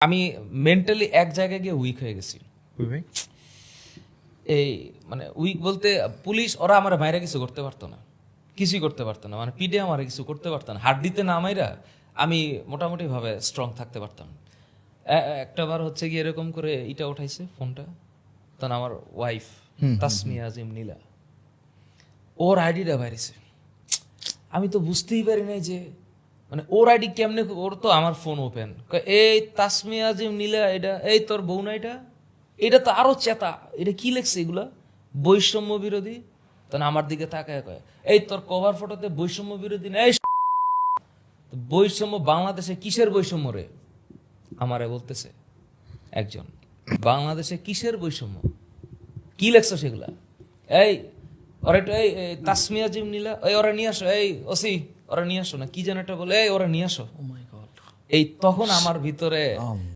আমি মেন্টালি এক জায়গায় গিয়ে উইক হয়ে গেছি। এই মানে উইক বলতে পুলিশ ওরা আমার বাইরে কিছু করতে পারতো না, কিছুই করতে পারতো না, মানে পিডে আমার কিছু করতে পারতো না, হাড্ডিতে না মাইরা আমি মোটামুটি ভাবে স্ট্রং থাকতে পারতাম। একটা বার হচ্ছে গিয়ে এরকম করে এটা উঠাইছে ফোনটা, তখন আমার ওয়াইফ তাসমিয়া আজিম নীলা ওর আইডিটা বাইরেছে। আমি তো বুঝতেই পারি নাই যে মানে ওর আইডি কেমনে, ওর তো আমার ফোন ওপেন, এই তাসমিয়া আজিম নীলা এটা, এই তোর বউ না এটা, এটা তো আরো চেতা, এটা কি লেখছে এগুলা, বৈষম্য বিরোধী। তখন আমার দিকে তাকায় কয়, এই তোর কভার ফটোতে বৈষম্য বিরোধী না, এই বৈষম্য বাংলাদেশে কিসের বৈষম্য রে, আমারে বলতেছে একজন, বাংলাদেশে কিসের বৈষম্য, কি লেখছো সেগুলা, এই ওরা একটু এই তাসমিয়া জিম নিলা, এই ওরা নিয়ে আসো, এই ওসি ওরা নিয়ে আসো, না কি যেন একটা বলে, এই ওরা নিয়ে আসো। এই তখন আমার ভিতরে